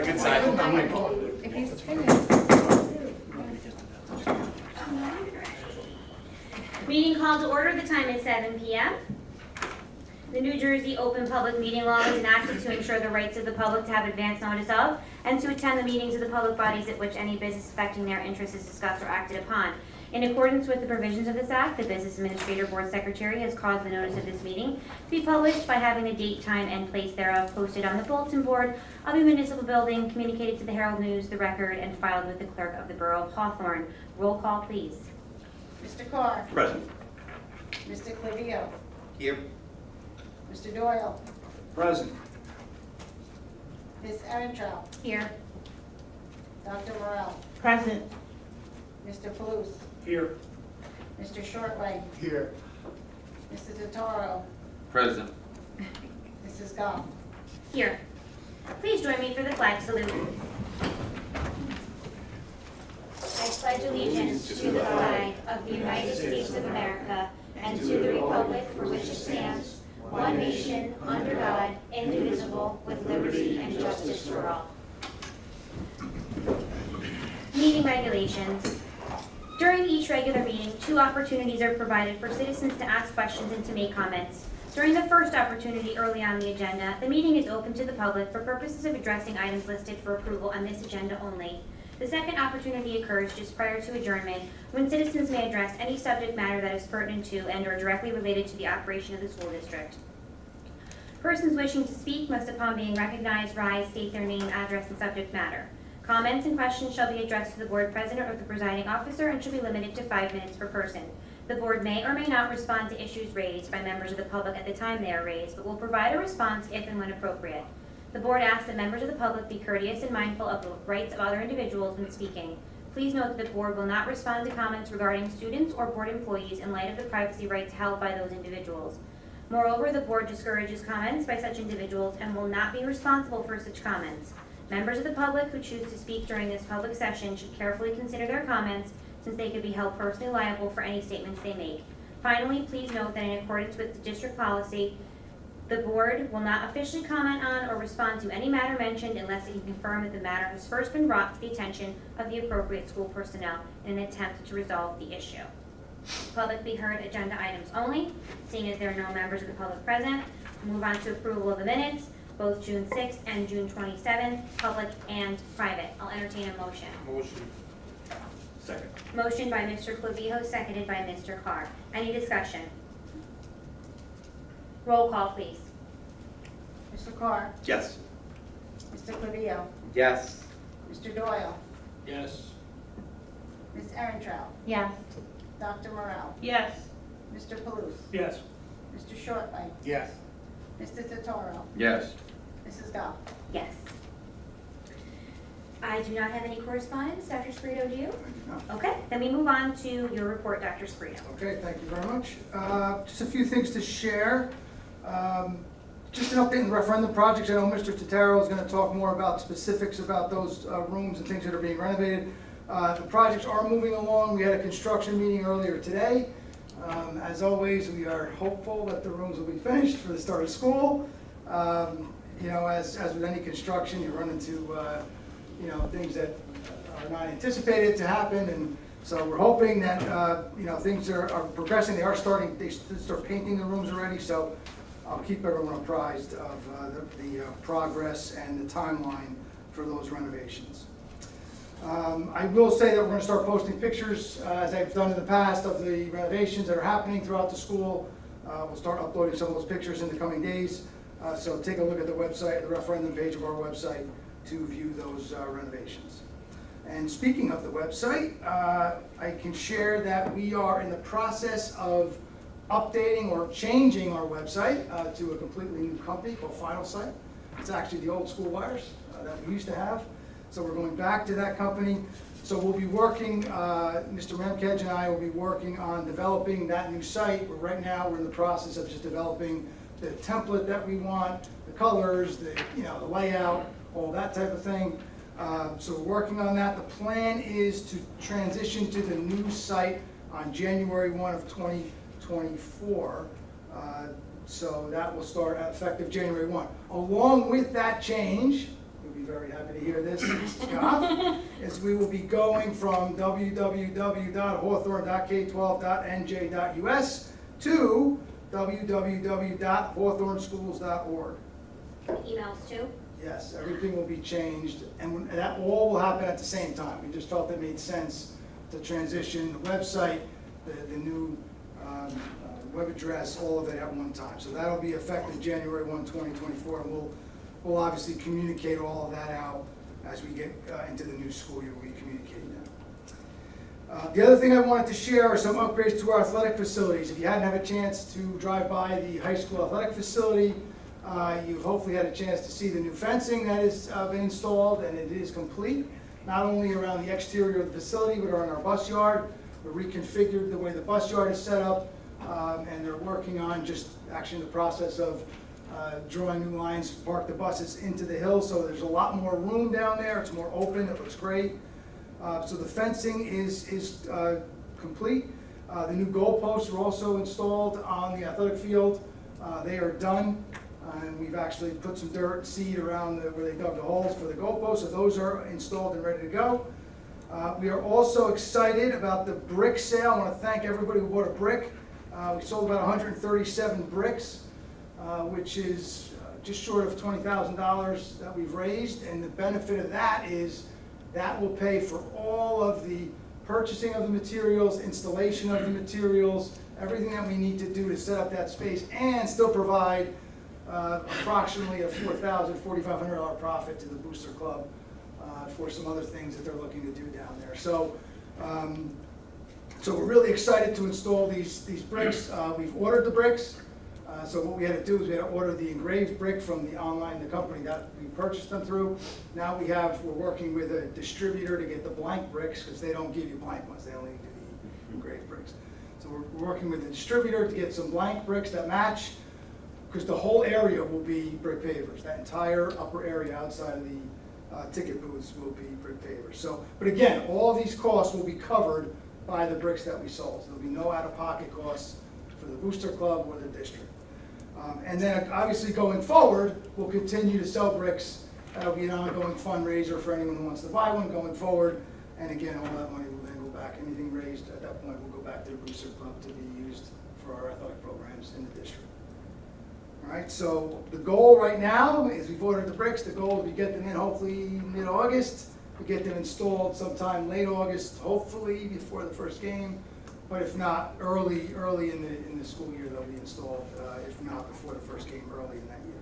my good side. If he's finished. Meeting called to order. The time is 7 p.m. The New Jersey Open Public Meeting Law is enacted to ensure the rights of the public to have advance notice of and to attend the meetings of the public bodies at which any business affecting their interests is discussed or acted upon. In accordance with the provisions of this Act, the Business Administrator Board Secretary has caused the notice of this meeting to be published by having the date, time, and place thereof posted on the bulletin board of the municipal building, communicated to the Herald News, the Record, and filed with the Clerk of the Borough of Hawthorne. Roll call, please. Mr. Carr. Present. Mr. Clevio. Here. Mr. Doyle. Present. Ms. Erentraut. Here. Dr. Morrell. Present. Mr. Palouse. Here. Mr. Shortway. Here. Mr. Totaro. Present. Mrs. Goff. Here. Please join me for the flag salute. I pledge allegiance to the flag of the United States of America and to the republic for which it stands, one nation, under God, indivisible, with liberty and justice for all. Meeting regulations. During each regular meeting, 2 opportunities are provided for citizens to ask questions and to make comments. During the first opportunity early on the agenda, the meeting is open to the public for purposes of addressing items listed for approval on this agenda only. The second opportunity occurs just prior to adjournment, when citizens may address any subject matter that is pertinent to and or directly related to the operation of the school district. Persons wishing to speak must, upon being recognized, rise, state their name, address, and subject matter. Comments and questions shall be addressed to the board president or the presiding officer and should be limited to 5 minutes per person. The board may or may not respond to issues raised by members of the public at the time they are raised, but will provide a response if and when appropriate. The board asks that members of the public be courteous and mindful of the rights of other individuals when speaking. Please note that the board will not respond to comments regarding students or board employees in light of the privacy rights held by those individuals. Moreover, the board discourages comments by such individuals and will not be responsible for such comments. Members of the public who choose to speak during this public session should carefully consider their comments, since they could be held personally liable for any statements they make. Finally, please note that in accordance with the district policy, the board will not officially comment on or respond to any matter mentioned unless it can confirm that the matter has first been brought to the attention of the appropriate school personnel in an attempt to resolve the issue. Public be heard agenda items only. Seeing as there are no members of the public present, we'll move on to approval of the minutes, both June 6th and June 27th, public and private. I'll entertain a motion. Motion. Second. Motion by Mr. Clavijo, seconded by Mr. Carr. Any discussion? Roll call, please. Mr. Carr. Yes. Mr. Clevio. Yes. Mr. Doyle. Yes. Ms. Erentraut. Yes. Dr. Morrell. Yes. Mr. Palouse. Yes. Mr. Shortway. Yes. Mr. Totaro. Yes. Mrs. Goff. Yes. I do not have any correspondence. Dr. Sprito, do you? Okay, then we move on to your report, Dr. Sprito. Okay, thank you very much. Just a few things to share. Just an update on the referendum projects. I know Mr. Totaro is going to talk more about specifics about those rooms and things that are being renovated. The projects are moving along. We had a construction meeting earlier today. As always, we are hopeful that the rooms will be finished for the start of school. You know, as with any construction, you run into you know, things that are not anticipated to happen, and so we're hoping that you know, things are progressing. They start painting the rooms already, so I'll keep everyone apprised of the progress and the timeline for those renovations. I will say that we're going to start posting pictures, as I've done in the past, of the renovations that are happening throughout the school. We'll start uploading some of those pictures in the coming days, so take a look at the website, the referendum page of our website, to view those renovations. And speaking of the website, I can share that we are in the process of updating or changing our website to a completely new company called Final Site. It's actually the old School Wires that we used to have. So we're going back to that company. So we'll be working, Mr. Memkej and I will be working on developing that new site. Right now we're in the process of just developing the template that we want, the colors, the layout, all that type of thing. So we're working on that. The plan is to transition to the new site on January 1 of 2024. So that will start effective January 1. Along with that change, you'll be very happy to hear this, Mrs. Goff, is we will be going from www.hawthorne.k12.nj.us to www.hawthorneschools.org. Emails too? Yes, everything will be changed, and that all will happen at the same time. We just felt it made sense to transition the website, the new web address, all of it at one time. So that'll be effective January 1, 2024, and we'll obviously communicate all of that out as we get into the new school year. We'll be communicating that. The other thing I wanted to share are some upgrades to our athletic facilities. If you hadn't had a chance to drive by the high school athletic facility, you've hopefully had a chance to see the new fencing that has been installed, and it is complete, not only around the exterior of the facility, but around our bus yard. We reconfigured the way the bus yard is set up, and they're working on just actually in the process of drawing new lines to park the buses into the hill, so there's a lot more room down there. It's more open, it looks great. So the fencing is complete. The new goalposts were also installed on the athletic field. They are done, and we've actually put some dirt and seed around where they dug the holes for the goalposts, so those are installed and ready to go. We are also excited about the brick sale. I want to thank everybody who bought a brick. We sold about 137 bricks, which is just short of $20,000 that we've raised, and the benefit of that is that will pay for all of the purchasing of the materials, installation of the materials, everything that we need to do to set up that space, and still provide approximately a $4,500 profit to the Booster Club for some other things that they're looking to do down there. So, so we're really excited to install these bricks. We've ordered the bricks. So what we had to do is we had to order the engraved brick from the company that we purchased them through. Now we're working with a distributor to get the blank bricks, because they don't give you blank ones, they only give you engraved bricks. So we're working with the distributor to get some blank bricks that match, because the whole area will be brick pavers. That entire upper area outside of the ticket booths will be brick pavers. So, but again, all these costs will be covered by the bricks that we sold. So there'll be no out-of-pocket costs for the Booster Club or the district. And then obviously going forward, we'll continue to sell bricks. That'll be an ongoing fundraiser for anyone who wants to buy one going forward. And again, all that money will then go back. Anything raised at that point will go back to the Booster Club to be used for our athletic programs in the district. All right, so the goal right now is we've ordered the bricks. The goal will be get them in hopefully mid-August. We get them installed sometime late August, hopefully before the first game. But if not, early in the school year they'll be installed. If not before the first game, early in that year,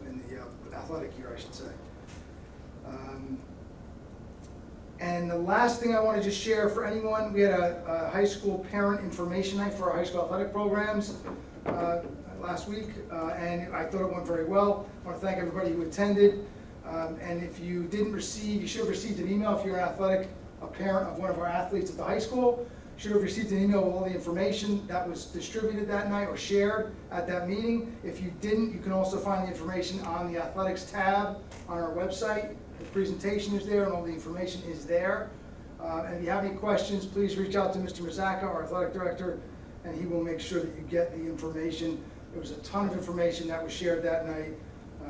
in the athletic year, I should say. And the last thing I want to just share for anyone, we had a high school parent information night for our high school athletic programs last week, and I thought it went very well. I want to thank everybody who attended. And if you didn't receive, you should have received an email if you're a parent of one of our athletes at the high school. Should have received an email with all the information that was distributed that night or shared at that meeting. If you didn't, you can also find the information on the athletics tab on our website. The presentation is there and all the information is there. And if you have any questions, please reach out to Mr. Mazzaka, our athletic director, and he will make sure that you get the information. There was a ton of information that was shared that night.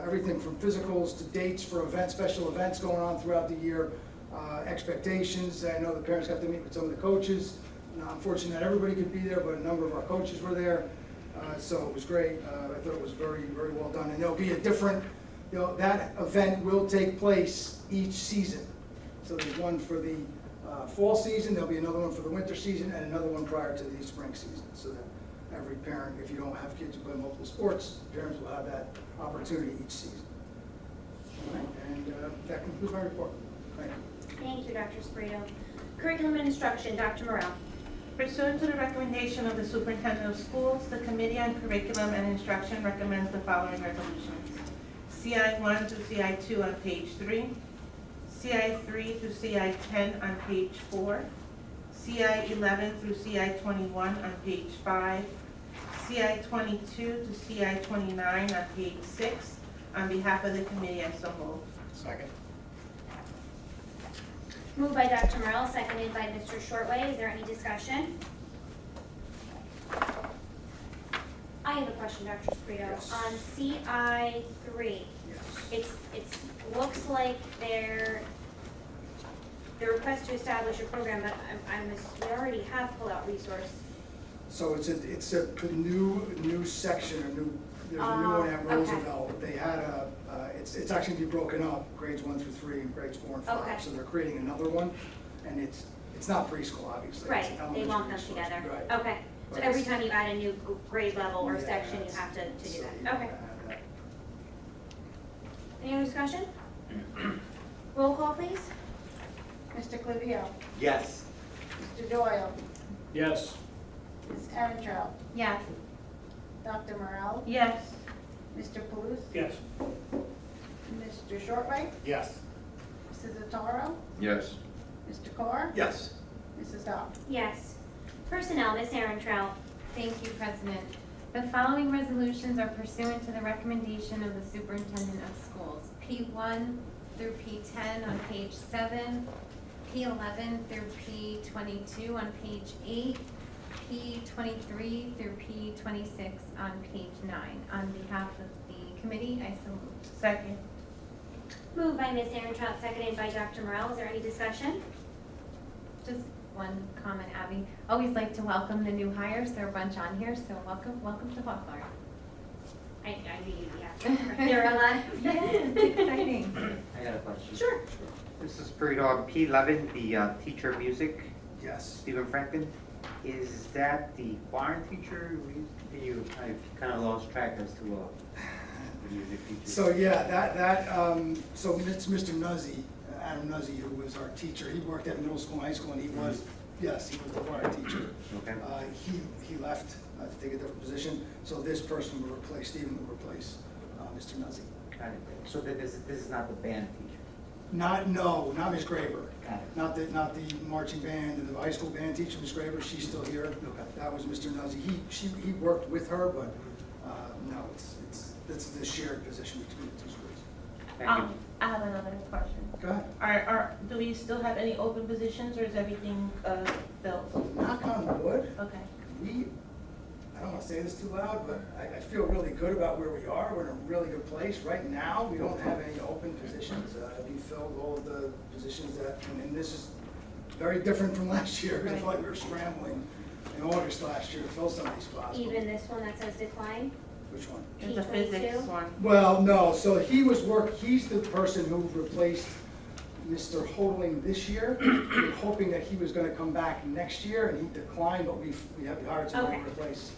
Everything from physicals to dates for events, special events going on throughout the year, expectations. I know the parents got to meet with some of the coaches. Unfortunately, not everybody could be there, but a number of our coaches were there. So it was great. I thought it was very, very well done. And there'll be a different, that event will take place each season. So there's one for the fall season, there'll be another one for the winter season, and another one prior to the spring season. So that every parent, if you don't have kids who play multiple sports, parents will have that opportunity each season. All right, and that concludes my report. Thank you. Thank you, Dr. Sprito. Curriculum and instruction, Dr. Morrell. Pursuant to the recommendation of the Superintendent of Schools, the Committee on Curriculum and Instruction recommends the following resolutions. CI1 through CI2 on page 3, CI3 through CI10 on page 4, CI11 through CI21 on page 5, CI22 to CI29 on page 6. On behalf of the committee, I so move. Second. Moved by Dr. Morrell, seconded by Mr. Shortway. Is there any discussion? I have a question, Dr. Sprito. Yes. On CI3, Yes. It's looks like the request to establish a program, but we already have pull-out resource. So it's a new section, there's a new one at okay. Roosevelt. They had it's actually gonna be broken up, grades 1 through 3 and grades 4 and 5. Okay. So they're creating another one, and it's not preschool, obviously. Right, It's they elementary lump them resource. together. Right. Okay, so But every it's- time you add a new grade level or Yeah, section, you it's- have to do so that. you Okay. gotta add that. Any other discussion? Roll call, please. Mr. Clivio, Yes. Mr. Doyle, Yes. Ms. Erentraut, Yes. Dr. Morel, Yes. Mr. Paluso, Yes. Mr. Shortway, Yes. Mrs. Notaro, Yes. Mr. Carr, Yes. Mrs. Goff. Yes. Personnel, Ms. Erentraut. Thank you, President. The following resolutions are pursuant to the recommendation of the Superintendent of Schools. P1 through P10 on page 7, P11 through P22 on page 8, P23 through P26 on page 9. On behalf of the committee, I so move. Second. Moved by Ms. Erentraut, seconded by Dr. Morel. Is there any discussion? Just one comment, Abby. Always like to welcome the new hires. There are a bunch on here, so welcome to Hawthorne. I knew you'd be happy. There are a lot. Yeah, it's exciting. I got a question. Sure. This is for P11, the teacher of music, Yes. Stephen Franklin. Is that the choir teacher? I kind of lost track as to the music teacher. So yeah, so it's Mr. Nuzzi, Adam Nuzzi, who was our teacher. He worked at middle school and high school, and he was the choir teacher. Okay. He left to take a different position, so this person will replace, Stephen will replace Mr. Nuzzi. Got it. So this is not the band teacher? Not Ms. Graber. Got it. Not the marching band and the high school band teacher, Ms. Graber, she's still here. Okay. That was Mr. Nuzzi. He worked with her, but no, it's the shared position between the two schools. Thank you. I have another question. Go ahead. Do we still have any open positions, or is everything filled? Knock on wood. Okay. I don't want to say this too loud, but I feel really good about where we are. We're in a really good place. Right now, we don't have any open positions. We filled all of the positions and this is very different from last year. It's like we were scrambling in August last year to fill some of these spots. Even this one that says decline? Which one? It's the P22? physics one. Well, no, so he's the person who replaced Mr. Hodling this year. We were hoping that he was gonna come back next year, and he declined, but we hired someone to Okay. replace.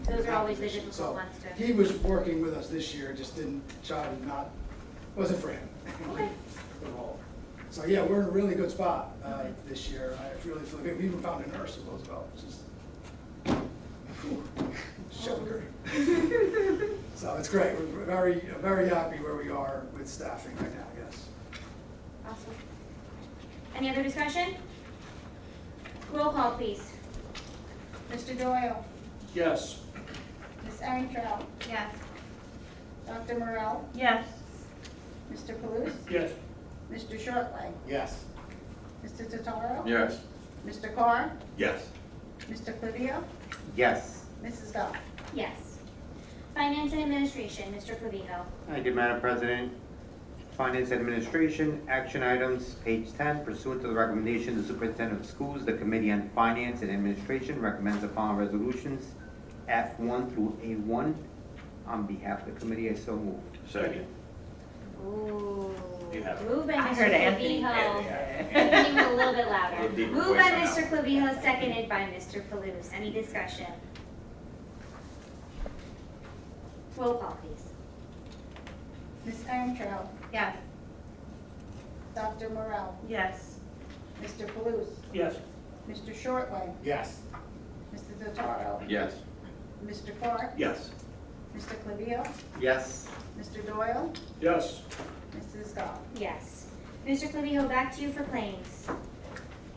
Those are that always the position. difficult So ones to. he was working with us this year, just wasn't for him. Okay. The role. So, yeah, we're in a really good spot this year. I really feel good. We even found a nurse at Roosevelt, which is shoulder. So it's great. We're very happy where we are with staffing right now, yes. Awesome. Any other discussion? Roll call, please. Mr. Doyle, Yes. Ms. Erentraut, Yes. Dr. Morel, Yes. Mr. Paluso, Yes. Mr. Shortway, Yes. Mr. Notaro, Yes. Mr. Carr, Yes. Mr. Clivio, Yes. Mrs. Goff. Yes. Finance and Administration, Mr. Clavijo. Thank you, Madam President. Finance Administration, action items, page 10, pursuant to the recommendation of the Superintendent of Schools, the Committee on Finance and Administration recommends the following resolutions, F1 through A1. On behalf of the committee, I so move. Second. Ooh. You have it. Moved by I Mr. heard Anthony. Clavijo. Even a little bit A louder. little deeper Moved by voice Mr. now. Clavijo, seconded by Mr. Paluso. Any discussion? Roll call, please. Ms. Erentraut, Yes. Dr. Morel, Yes. Mr. Paluso, Yes. Mr. Shortway, Yes. Mr. Notaro, Yes. Mr. Carr, Yes. Mr. Clivio, Yes. Mr. Doyle, Yes. Mrs. Goff. Yes. Mr. Clavijo, back to you for claims.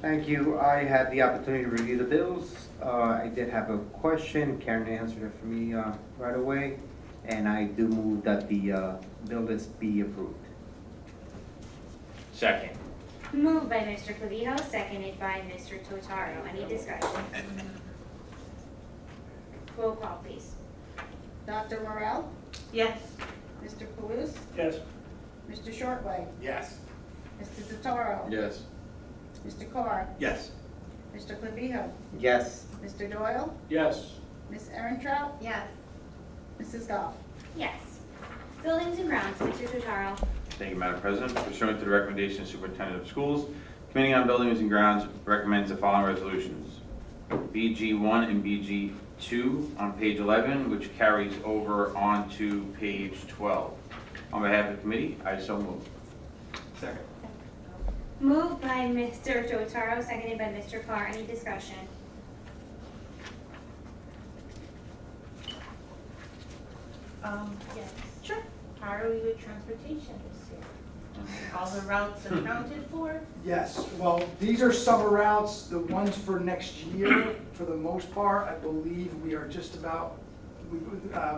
Thank you. I had the opportunity to review the bills. I did have a question. Karen answered it for me right away. And I do move that the bill list be approved. Second. Moved by Mr. Clavijo, seconded by Mr. Totaro. Any discussion? Roll call, please. Dr. Morel, Yes. Mr. Paluso, Yes. Mr. Shortway, Yes. Mr. Totaro, Yes. Mr. Carr, Yes. Mr. Clavijo, Yes. Mr. Doyle, Yes. Ms. Erentrout, Yes. Mrs. Goff. Yes. Buildings and grounds, Mr. Totaro. Thank you, Madam President. Pursuant to the recommendation of Superintendent of Schools, Committee on Buildings and Grounds recommends the following resolutions. BG1 and BG2 on page 11, which carries over onto page 12. On behalf of the committee, I so move. Second. Moved by Mr. Totaro, seconded by Mr. Carr. Any discussion? Yes. Sure. How are we with transportation this year? All the routes accounted for? Yes, well, these are summer routes, the ones for next year, for the most part, I believe we are just about,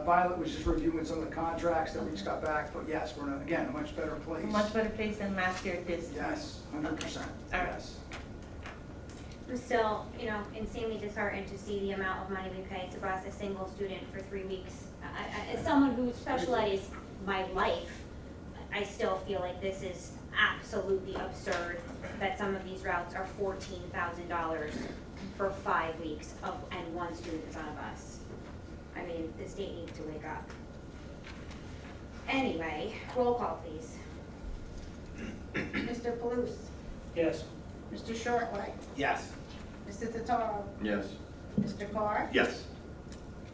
Violet was just reviewing some of the contracts that we just got back, but yes, we're in, again, a much better place. Much better place than last year this time. Yes, 100%, All right. yes. I'm still, insanely disheartened to see the amount of money we pay to bus a single student for 3 weeks. As someone who special ed is my life, I still feel like this is absolutely absurd that some of these routes are $14,000 for 5 weeks and one student is on a bus. I mean, the state needs to wake up. Anyway, roll call, please. Mr. Palouse, Yes. Mr. Shortway, Yes. Mr. Totaro, Yes. Mr. Carr, Yes.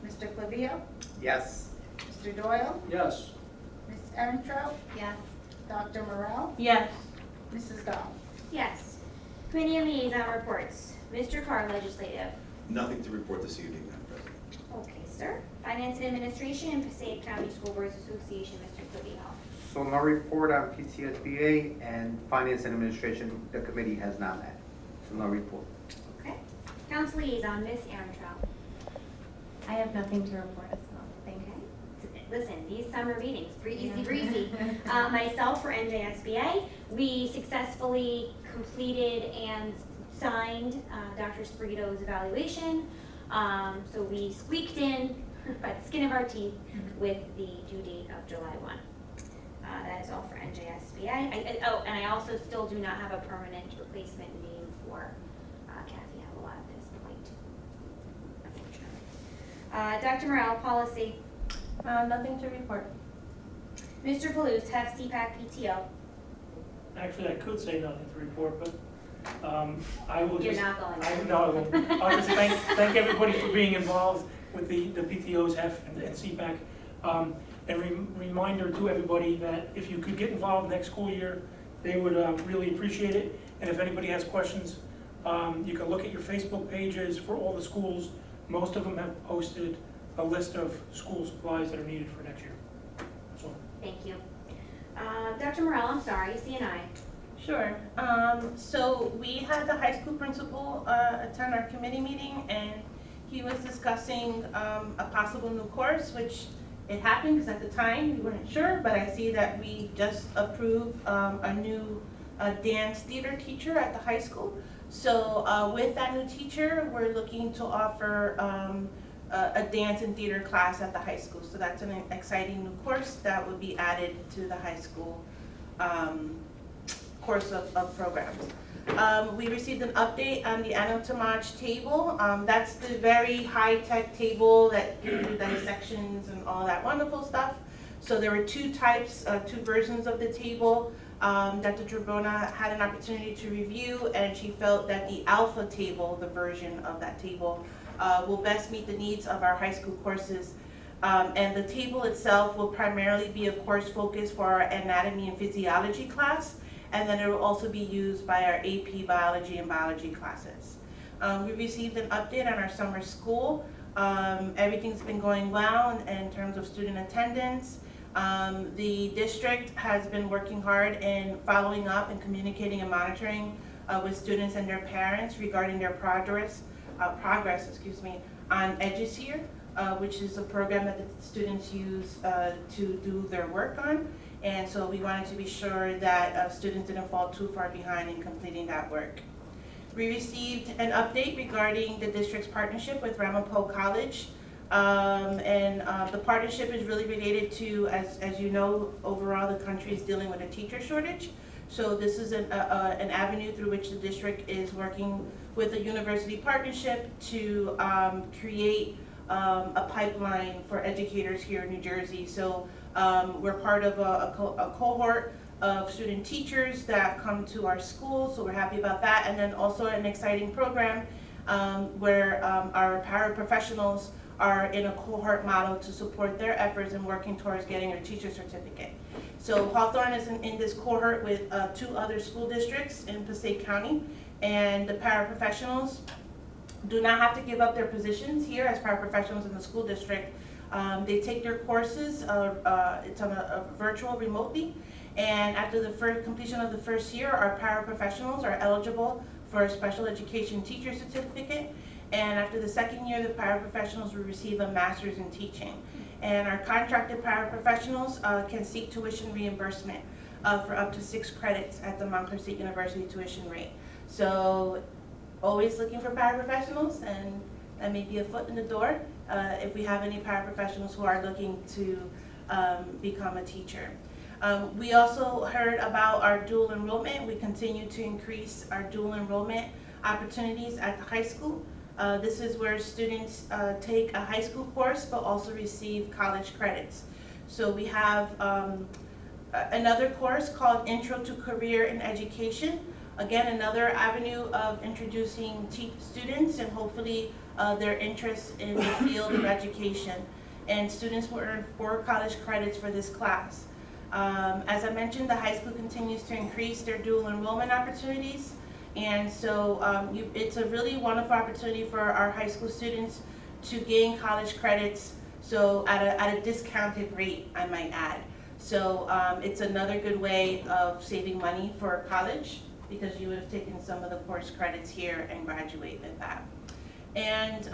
Mr. Clavijo, Yes. Mr. Doyle, Yes. Ms. Erentrout, Yes. Dr. Morrell, Yes. Mrs. Goff. Yes. Committee and liaison reports. Mr. Carr, legislative. Nothing to report this evening, Madam President. Okay, sir. Finance and Administration and Passaic County School Boards Association, Mr. Clavijo. So no report on PCSBA and Finance and Administration, the committee has not met. So no report. Okay. Council liaison, Ms. Erentrout. I have nothing to report as well. Thank you. Okay. Listen, these summer meetings, easy breezy. Myself for NJSBA, we successfully completed and signed Dr. Sprito's evaluation. So we squeaked in by the skin of our teeth with the due date of July 1. That is all for NJSBA. And I also still do not have a permanent replacement name for Kathy Howell at this point, unfortunately. Dr. Morrell, policy. Nothing to report. Mr. Palouse, have CPAC PTO. Actually, I could say nothing to report, but I will You're just. not going to. No, I won't. I'll just thank everybody for being involved with the PTOs, HEF, and CPAC. And reminder to everybody that if you could get involved next school year, they would really appreciate it. And if anybody has questions, you can look at your Facebook pages for all the schools. Most of them have posted a list of school supplies that are needed for next year. That's all. Thank you. Dr. Morrell, I'm sorry, CNI. Sure. So we had the high school principal attend our committee meeting, and he was discussing a possible new course, which it happened because at the time we weren't sure, but I see that we just approved a new dance theater teacher at the high school. So with that new teacher, we're looking to offer a dance and theater class at the high school. So that's an exciting new course that would be added to the high school course of programs. We received an update on the Anotamach table. That's the very high-tech table that you do dissections and all that wonderful stuff. So there were two types, two versions of the table. Dr. Drabona had an opportunity to review, and she felt that the alpha table, the version of that table, will best meet the needs of our high school courses. And the table itself will primarily be a course focus for our anatomy and physiology class, and then it will also be used by our AP biology and biology classes. We received an update on our summer school. Everything's been going well in terms of student attendance. The district has been working hard in following up and communicating and monitoring with students and their parents regarding their progress on EduSeer, which is a program that the students use to do their work on. And so we wanted to be sure that students didn't fall too far behind in completing that work. We received an update regarding the district's partnership with Ramapo College. The partnership is really related to, as you know, overall the country is dealing with a teacher shortage. So this is an avenue through which the district is working with a university partnership to create a pipeline for educators here in New Jersey. So we're part of a cohort of student teachers that come to our school, so we're happy about that. And then also an exciting program where our paraprofessionals are in a cohort model to support their efforts in working towards getting a teacher certificate. So Hawthorne is in this cohort with 2 other school districts in Passaic County, and the paraprofessionals do not have to give up their positions here as paraprofessionals in the school district. They take their courses, it's on a virtual remotely, and after the completion of the first year, our paraprofessionals are eligible for a special education teacher certificate, and after the second year, the paraprofessionals will receive a master's in teaching. And our contracted paraprofessionals can seek tuition reimbursement for up to 6 credits at the Montclair State University tuition rate. So always looking for paraprofessionals, and that may be a foot in the door if we have any paraprofessionals who are looking to become a teacher. We also heard about our dual enrollment. We continue to increase our dual enrollment opportunities at the high school. This is where students take a high school course but also receive college credits. So we have another course called Intro to Career in Education. Again, another avenue of introducing students and hopefully their interest in the field of education. And students will earn 4 college credits for this class. As I mentioned, the high school continues to increase their dual enrollment opportunities. And so it's a really wonderful opportunity for our high school students to gain college credits, so at a discounted rate, I might add. So it's another good way of saving money for college, because you would have taken some of the course credits here and graduate with that. And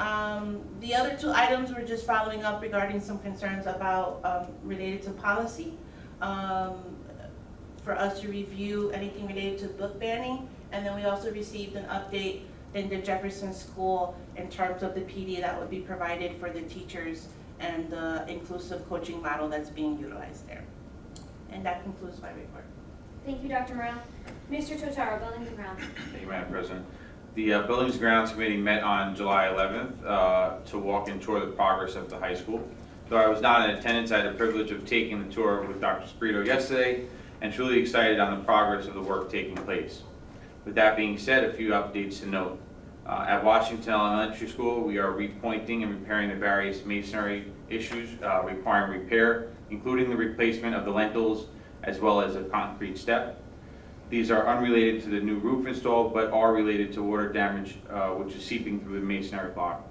the other 2 items were just following up regarding some concerns about related to policy, for us to review anything related to book banning. And then we also received an update in the Jefferson School in terms of the PD that would be provided for the teachers and the inclusive coaching model that's being utilized there. And that concludes my report. Thank you, Dr. Morel. Mr. Totaro, Buildings and Grounds. Thank you, Madam President. The Buildings and Grounds Committee met on July 11th to walk and tour the progress of the high school. Though I was not in attendance, I had the privilege of taking the tour with Dr. Sprito yesterday, and truly excited on the progress of the work taking place. With that being said, a few updates to note. At Washington Elementary School, we are repointing and repairing the various masonry issues requiring repair, including the replacement of the lintels as well as a concrete step. These are unrelated to the new roof installed, but are related to water damage which is seeping through the masonry block.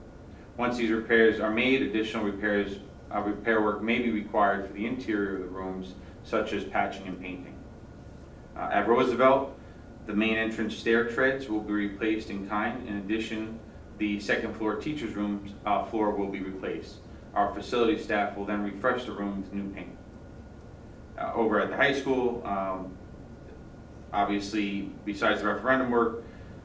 Once these repairs are made, additional repair work may be required for the interior of the rooms, such as patching and painting. At Roosevelt, the main entrance stair treads will be replaced in kind. In addition, the second floor teacher's room floor will be replaced. Our facility staff will then refresh the room with new paint. Over at the high school, obviously, besides the referendum work,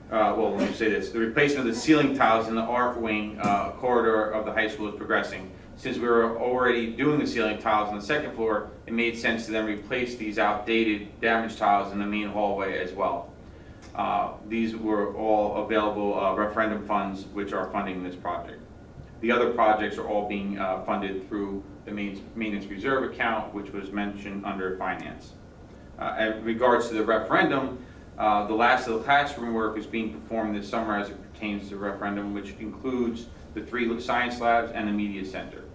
well, let me say this, the replacement of the ceiling tiles in the art wing corridor of the high school is progressing. Since we were already doing the ceiling tiles on the second floor, it made sense to then replace these outdated, damaged tiles in the main hallway as well. These were all available referendum funds which are funding this project. The other projects are all being funded through the maintenance reserve account, which was mentioned under finance. In regards to the referendum, the last of the classroom work is being performed this summer as it pertains to the referendum, which includes the 3 science labs and the media center.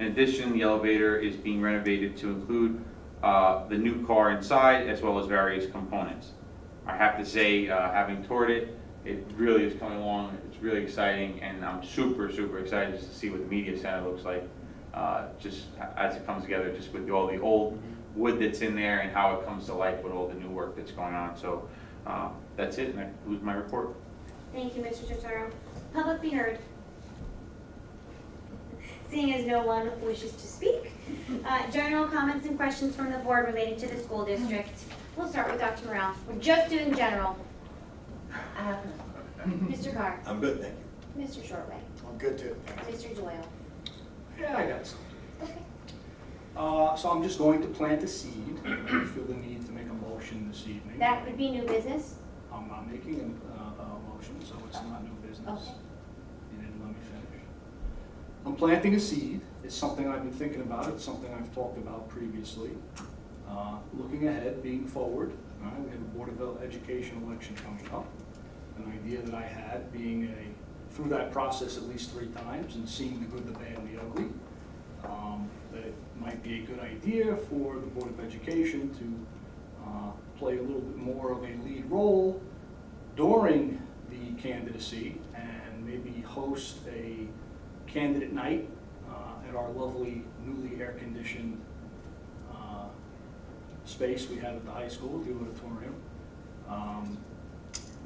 In addition, the elevator is being renovated to include the new car inside as well as various components. I have to say, having toured it, it really is coming along. It's really exciting, and I'm super, super excited just to see what the media center looks like just as it comes together, just with all the old wood that's in there and how it comes to life with all the new work that's going on. So that's it, and that concludes my report. Thank you, Mr. Totaro. Public be heard. Seeing as no one wishes to speak, general comments and questions from the board relating to the school district. We'll start with Dr. Morel. We're just doing general. Mr. Carr. I'm good, thank you. Mr. Shortway. I'm good too. Mr. Doyle. Yeah, I got some. Okay. So I'm just going to plant a seed. I feel the need to make a motion this evening. That would be new business? I'm not making a motion, so it's not new business. Okay. You didn't let me finish. I'm planting a seed. It's something I've been thinking about. It's something I've talked about previously. Looking ahead, being forward. We have a Board of Education election coming up. An idea that I had being through that process at least 3 times and seeing the good, the bad, and the ugly. That it might be a good idea for the Board of Education to play a little bit more of a lead role during the candidacy and maybe host a candidate night at our lovely newly air-conditioned space we have at the high school, the auditorium.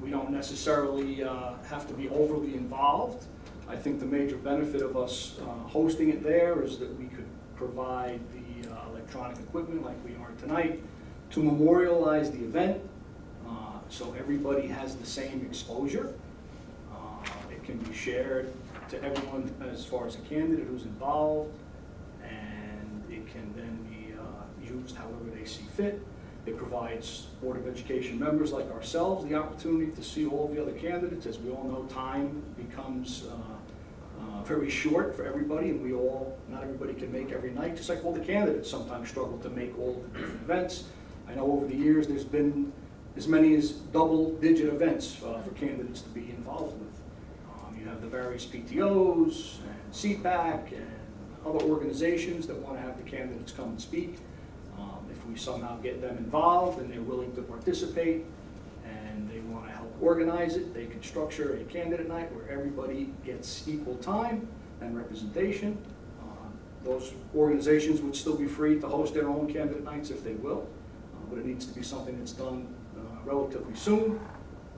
We don't necessarily have to be overly involved. I think the major benefit of us hosting it there is that we could provide the electronic equipment like we are tonight to memorialize the event so everybody has the same exposure. It can be shared to everyone as far as a candidate who's involved, and it can then be used however they see fit. It provides Board of Education members like ourselves the opportunity to see all the other candidates. As we all know, time becomes very short for everybody, and not everybody can make every night, just like all the candidates sometimes struggle to make all the different events. I know over the years there's been as many as double-digit events for candidates to be involved with. You have the various PTOs and CPAC and other organizations that want to have the candidates come and speak. If we somehow get them involved and they're willing to participate and they want to help organize it, they can structure a candidate night where everybody gets equal time and representation. Those organizations would still be free to host their own candidate nights if they will, but it needs to be something that's done relatively soon.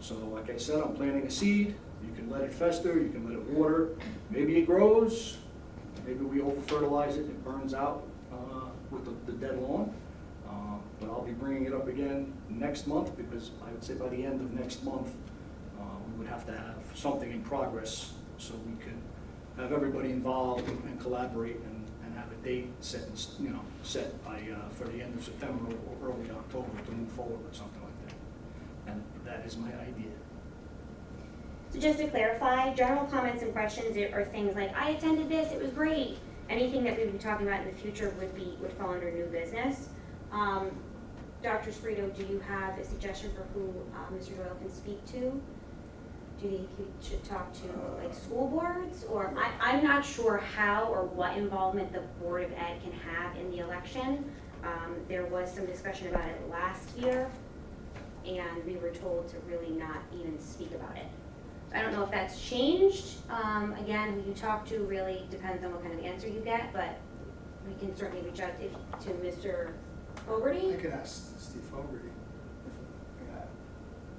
So like I said, I'm planting a seed. You can let it fester, you can let it water. Maybe it grows, maybe we over-fertilize it and it burns out with the dead lawn. But I'll be bringing it up again next month because I would say by the end of next month, we would have to have something in progress so we could have everybody involved and collaborate and have a date set by for the end of September or early October to move forward with something like that. And that is my idea. So just to clarify, general comments and questions are things like, I attended this, it was great. Anything that we would be talking about in the future would fall under new business. Dr. Sprito, do you have a suggestion for who Mr. Doyle can speak to? Do you think he should talk to like school boards? Or I'm not sure how or what involvement the Board of Ed can have in the election. There was some discussion about it last year, and we were told to really not even speak about it. I don't know if that's changed. Again, who you talk to really depends on what kind of answer you get, but we can certainly reach out to Mr. Fogarty. I could ask Steve Fogarty.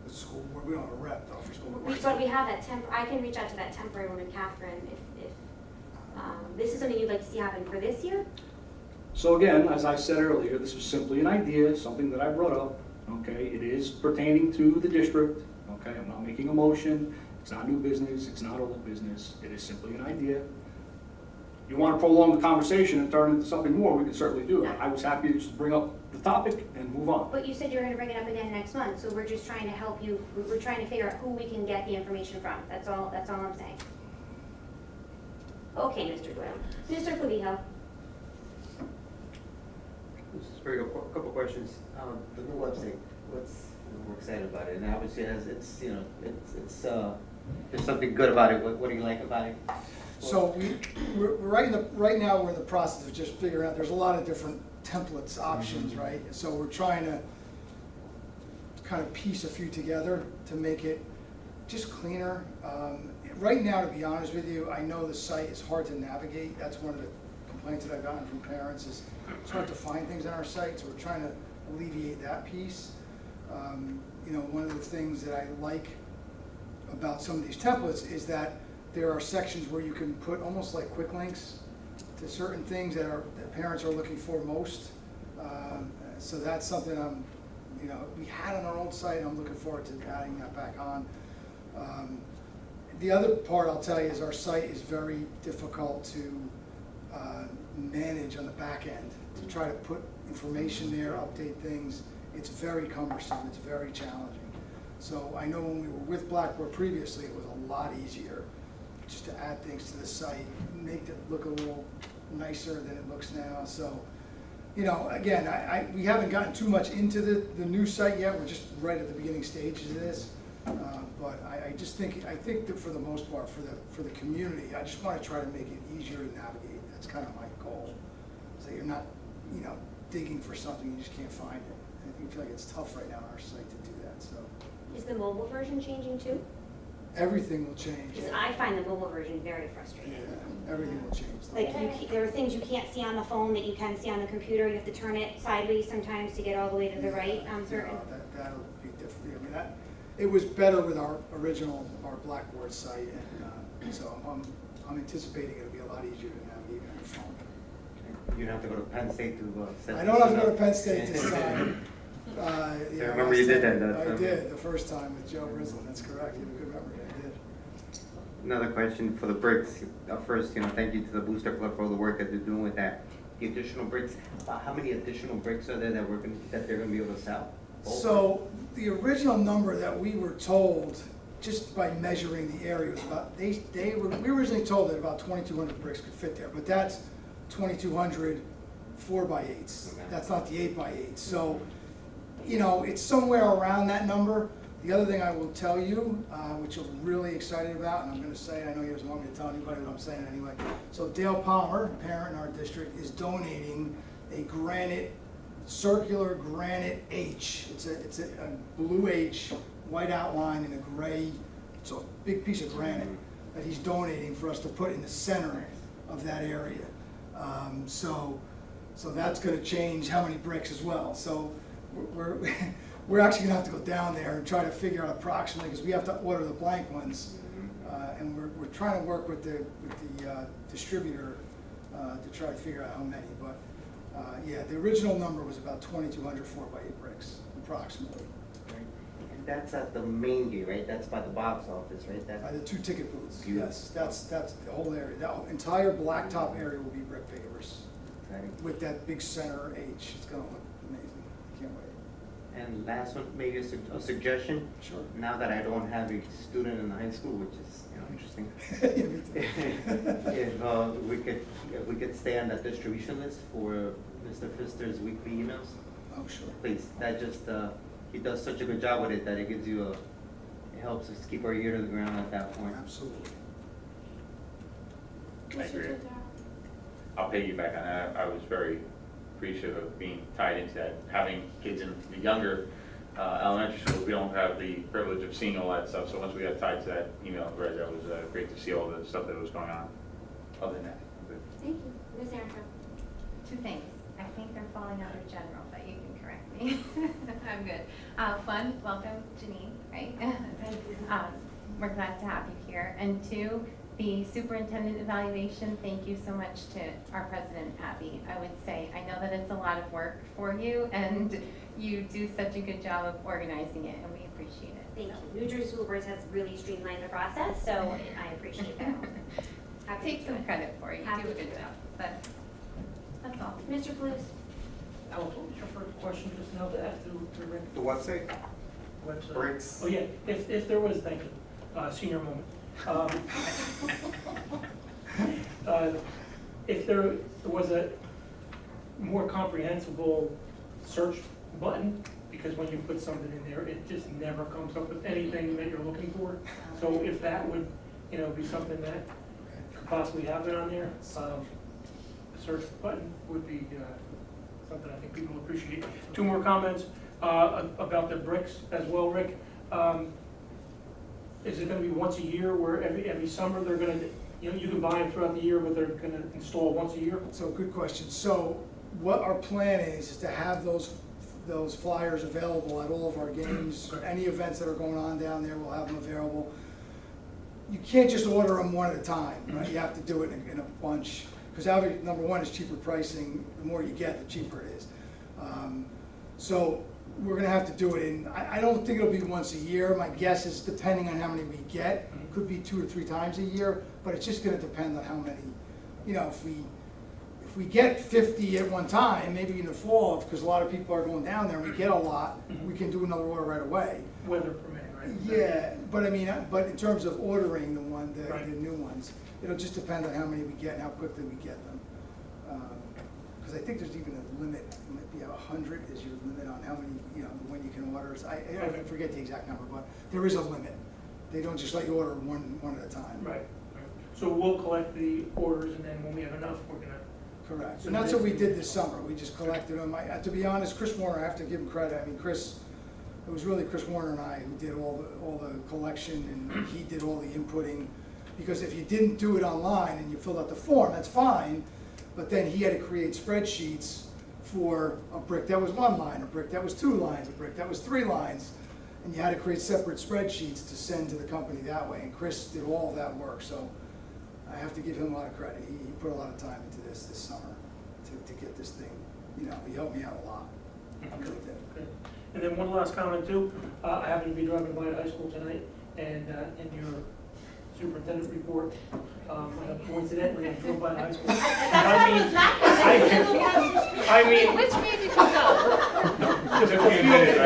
The school board, we don't have a rep though for school board. But we have that I can reach out to that temporary woman, Catherine, if this is something you'd like to see happen for this year? So again, as I said earlier, this was simply an idea, something that I brought up. Okay, it is pertaining to the district. Okay, I'm not making a motion. It's not new business. It's not old business. It is simply an idea. You want to prolong the conversation and turn it into something more, we can certainly do it. I was happy to just bring up the topic and move on. But you said you were going to bring it up again next month, so we're just trying to help you. We're trying to figure out who we can get the information from. That's all I'm saying. Okay, Mr. Doyle. Mr. Clavijo. Mrs. Sprito, a couple questions. The new website, we're excited about it, and obviously it's there's something good about it. What do you like about it? So we're right now we're in the process of just figuring out, there's a lot of different templates, options, right? So we're trying to kind of piece a few together to make it just cleaner. Right now, to be honest with you, I know the site is hard to navigate. That's one of the complaints that I've gotten from parents is it's hard to find things on our site, so we're trying to alleviate that piece. One of the things that I like about some of these templates is that there are sections where you can put almost like quick links to certain things that parents are looking for most. So that's something we had on our old site. I'm looking forward to adding that back on. The other part I'll tell you is our site is very difficult to manage on the back end, to try to put information there, update things. It's very cumbersome, it's very challenging. So I know when we were with Blackboard previously, it was a lot easier just to add things to the site, make it look a little nicer than it looks now. So, you know, again, we haven't gotten too much into the new site yet. We're just right at the beginning stages of this. But I think that for the most part, for the community, I just want to try to make it easier to navigate. That's kind of my goal. So you're not, you know, digging for something you just can't find it. I feel like it's tough right now on our site to do that. So Is the mobile version changing too? everything will change. Because I find the mobile version very frustrating. Yeah, everything will change. Like there are things you can't see on the phone that you can see on the computer. You have to turn it sideways sometimes to get all the way to the right on certain. That'll be different. I mean, it was better with our Blackboard site, and so I'm anticipating it'll be a lot easier to navigate on your phone. You don't have to go to Penn State to set I don't have to go to this Penn State this time. I remember you did that. I did the first time with Joe Brislin. That's correct. You have a good memory. I did. Another question for the bricks. First, thank you to the Booster Club for all the work that they're doing with that. The additional bricks, how many additional bricks are there that they're gonna be able to sell? So the original number that we were told, just by measuring the area, was about, we were originally told that about 2,200 bricks could fit there, but that's 2,200 4x8s. Okay. That's not the 8x8. So, it's somewhere around that number. The other thing I will tell you, which I'm really excited about, and I'm going to say, I know he doesn't want me to tell anybody, but I'm saying it anyway. So Dale Palmer, a parent in our district, is donating a circular granite H. It's a blue H, white outline, and a gray, it's a big piece of granite that he's donating for us to put in the center of that area. So that's going to change how many bricks as well. So we're actually going to have to go down there and try to figure out approximately, because we have to order the blank ones, and we're trying to work with the distributor to try to figure out how many. But yeah, the original number was about 2,200 4x8 bricks, approximately. And that's at the main gate, right? That's by the box office, right? By the 2 ticket booths. Beautiful. Yes, that's the whole area. That entire blacktop area will be brick pavers with that big center H. It's going to look amazing. I can't wait. And last one, maybe a suggestion. Sure. Now that I don't have a student in high school, which is interesting, Yeah, me too. if we could stay on that distribution list for Mr. Pfister's weekly emails, Oh, sure. please. That just he does such a good job with it that it gives you it helps us keep our ear to the ground at that point. Absolutely. I agree. I'll piggyback on that. I was very appreciative of being tied into that. Having kids in the younger elementary schools, we don't have the privilege of seeing all that stuff. So once we got tied to that email thread, that was great to see all the stuff that was going on. Other than that, I'm good. Thank you. Ms. Aaron. 2 things. I think they're falling under general, but you can correct me. I'm good. One, welcome Janine, right? We're glad to have you here. And 2, the superintendent evaluation, thank you so much to our president, Abby. I would say, I know that it's a lot of work for you, and you do such a good job of organizing it, and we appreciate it. Thank you. New Jersey School Boards has really streamlined the process, so I appreciate that. Happy Take to some do it. credit for you. Happy Do a to good do it. job. But that's all. Mr. Palouse? Al, what was your first question just now to ask to Rick? The website? Website? Bricks. Oh, yeah, if there was, thank you, senior moment. If there was a more comprehensible search button, because when you put something in there, it just never comes up with anything that you're looking for. So if that would, be something that could possibly happen on there, a search button would be something I think people appreciate. 2 more comments about the bricks as well, Rick. Is it going to be once a year, where every summer they're going to, you can buy them throughout the year, but they're going to install once a year? So good question. So what our plan is to have those flyers available at all of our games. Any events that are going on down there, we'll have them available. You can't just order them one at a time, right? You have to do it in a bunch, because number one is cheaper pricing. The more you get, the cheaper it is. So we're going to have to do it I don't think it'll be once a year. My guess is, depending on how many we get, could be 2 or 3 times a year, but it's just going to depend on how many, if we if we get 50 at one time, maybe in the fall, because a lot of people are going down there, and we get a lot, we can do another order right away. Weather permitting, right? Yeah, but I mean, but in terms of ordering the Right. new ones, it'll just depend on how many we get and how quickly we get them. Because I think there's even a limit, it might be 100 is your limit on how many, when you can order. I forget the exact number, but there is a limit. They don't just let you order one at a time. Right. So we'll collect the orders, and then when we have enough, we're gonna. Correct. And that's what we did this summer. We just collected them. To be honest, Chris Warner, I have to give him credit. I mean, it was really Chris Warner and I who did all the collection, and he did all the inputting. Because if you didn't do it online and you filled out the form, that's fine. But then he had to create spreadsheets for a brick that was 1 line, a brick that was 2 lines, a brick that was 3 lines. And you had to create separate spreadsheets to send to the company that way. And Chris did all of that work. So I have to give him a lot of credit. He put a lot of time into this summer to get this thing, he helped me out a lot. I really did. Okay. And then one last comment too, I happen to be driving by the high school tonight, and in your superintendent report, coincidentally, I drove by the high school. I mean, Which way did you go? Took me a minute, I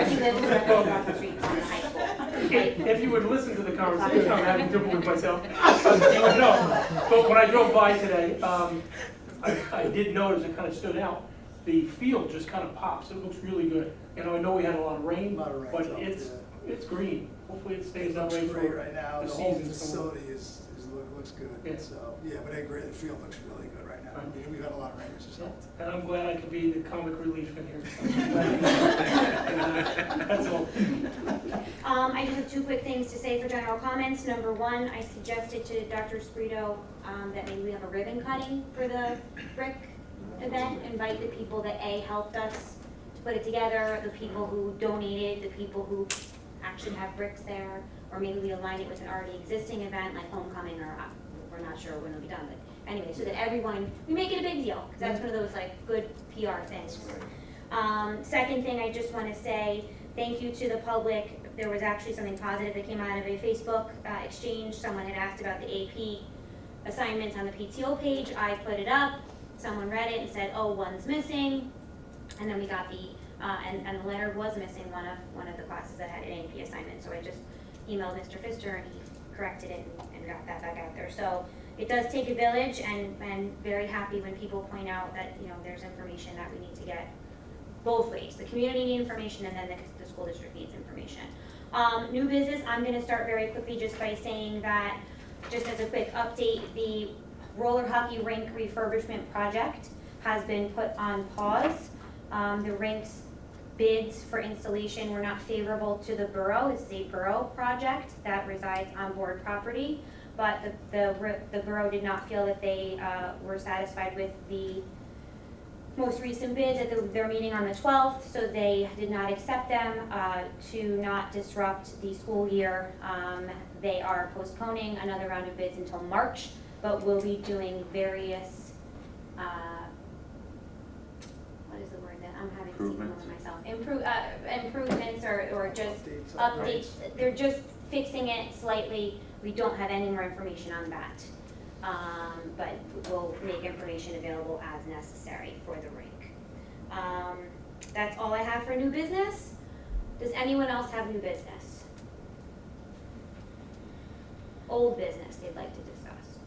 finally picked up if you would listen to the conversation I'm having trouble with myself, you would know. But when I drove by today, I did notice it kind of stood out. The field just kind of pops. It looks really good. I know we had a lot of rain, but it's green. Hopefully it stays that way Looks for great right now. the The whole season. facility looks good. Yeah. So, yeah, but I agree, the field looks really good right now. Right. We've had a lot of rain, which has helped. And I'm glad I could be the comic relief in here. That's all. I just have 2 quick things to say for general comments. Number 1, I suggested to Dr. Sprito that maybe we have a ribbon cutting for the brick event. Invite the people that helped us to put it together, the people who donated, the people who actually have bricks there, or maybe we align it with an already existing event like homecoming, or we're not sure when it'll be done, but anyway, so that we make it a big deal, because that's one of those good PR things. Second thing, I just want to say thank you to the public. There was actually something positive that came out of a Facebook exchange. Someone had asked about the AP assignments on the PTO page. I put it up. Someone read it and said, oh, one's missing. And then we got and the letter was missing one of the classes that had an AP assignment. So I just emailed Mr. Pfister and he corrected it and got that back out there. So it does take a village, and very happy when people point out that there's information that we need to get both ways. The community needs information, and then the school district needs information. New business, I'm going to start very quickly just by saying that, just as a quick update, the roller hockey rink refurbishment project has been put on pause. The rink's bids for installation were not favorable to the borough. This is a borough project that resides on board property, but the borough did not feel that they were satisfied with the most recent bids at their meeting on the 12th, so they did not accept them. To not disrupt the school year, they are postponing another round of bids until March, but will be doing various, what is the word that I'm having to see over myself? Improvements or just updates. They're just fixing it slightly. We don't have any more information on that. But we'll make information available as necessary for the rink. That's all I have for new business. Does anyone else have new business? Old business they'd like to discuss?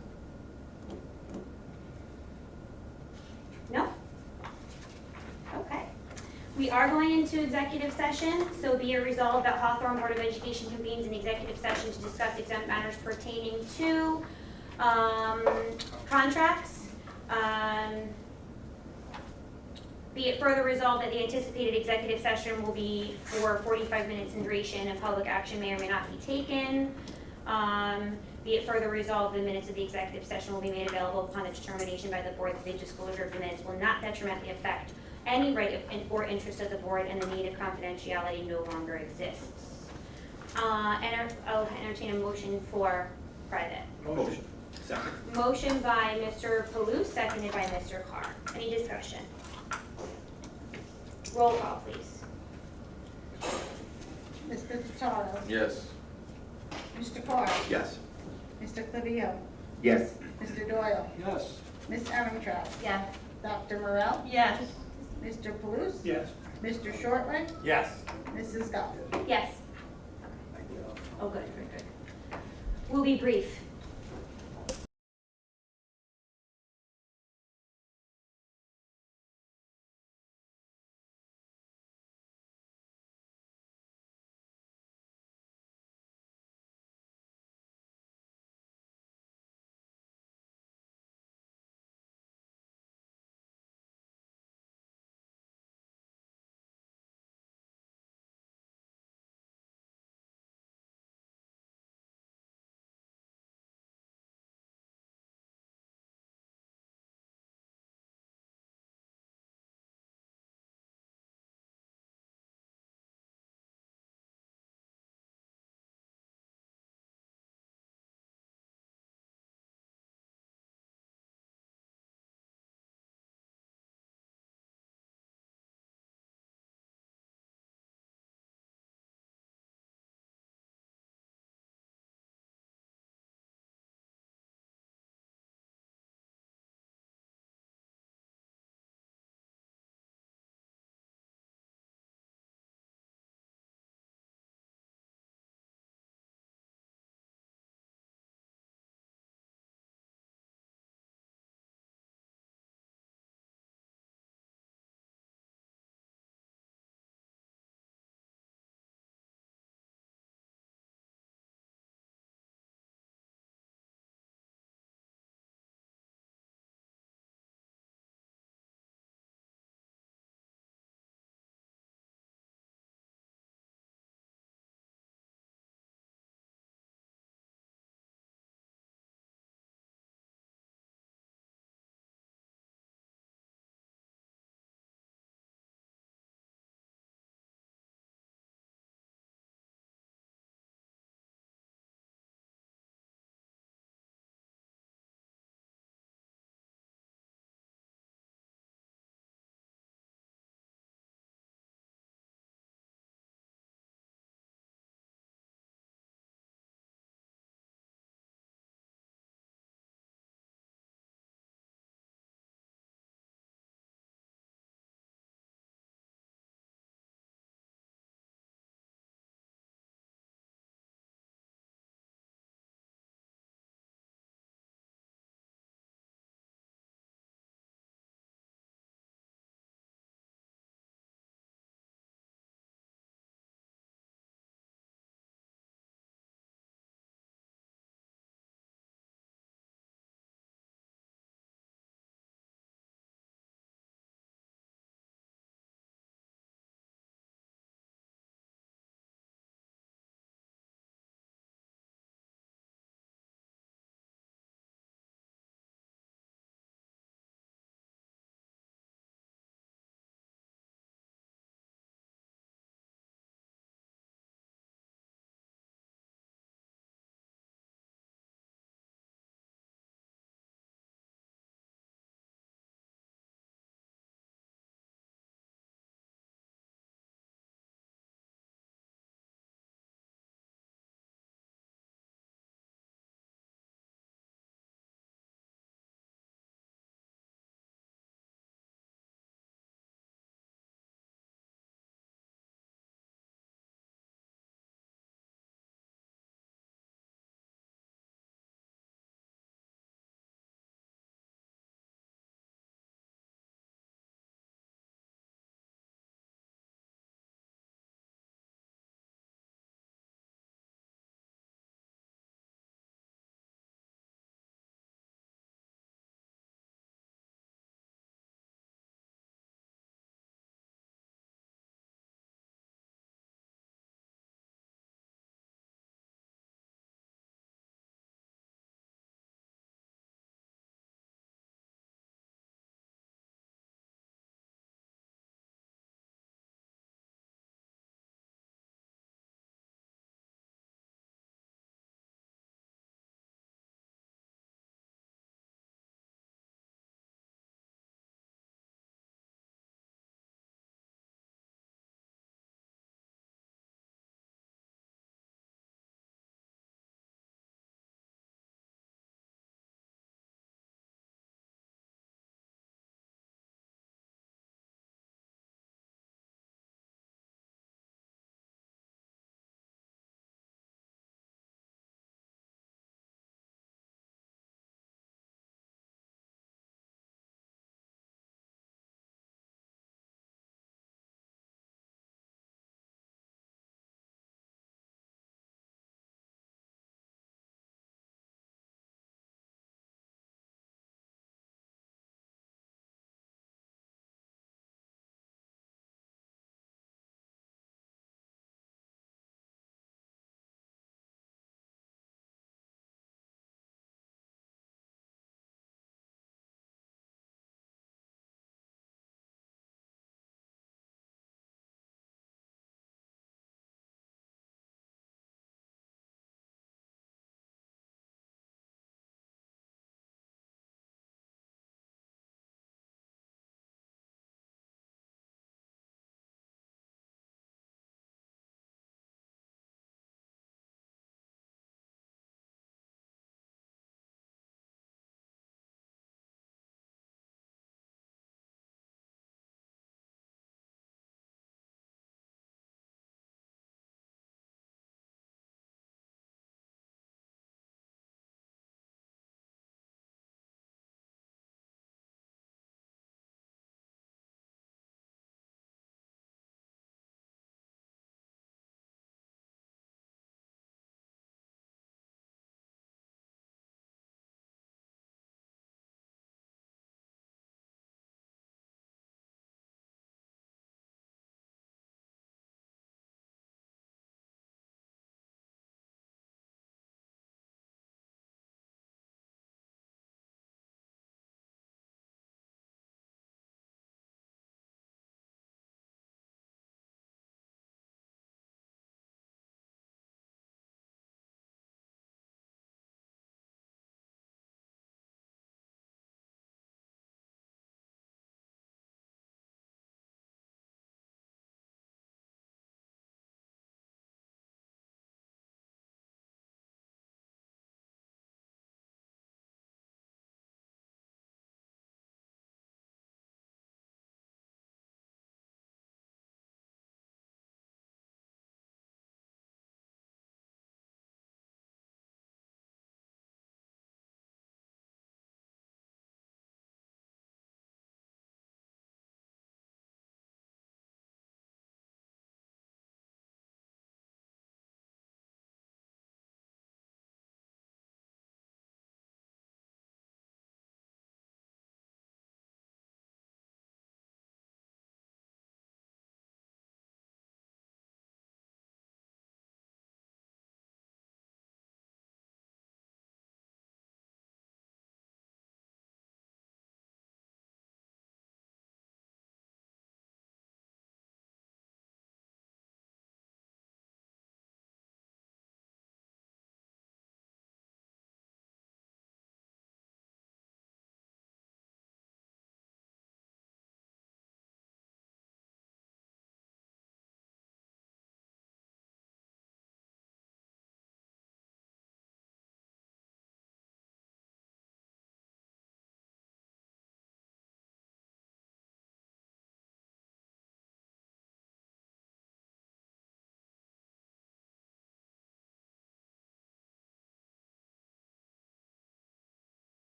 No? Okay. We are going into executive session, so be it resolved that Hawthorne Board of Education convenes an executive session to discuss exempt matters pertaining to contracts. Be it further resolved that the anticipated executive session will be for 45 minutes in duration and public action may or may not be taken. Be it further resolved the minutes of the executive session will be made available upon the determination by the board that the disclosure of the minutes will not detrimentally affect any right or interest of the board, and the need of confidentiality no longer exists. I'll entertain a motion for private. Motion. Second. Motion by Mr. Palouse, seconded by Mr. Carr. Any discussion? Roll call, please. Mr. Totaro? Yes. Mr. Carr? Yes. Mr. Clivio? Yes. Mr. Doyle? Yes. Ms. Erentraut? Yes. Dr. Morel? Yes. Mr. Paluso? Yes. Mr. Shortland? Yes. Mrs. Goff? Yes. Oh, good, good, good. We'll be brief.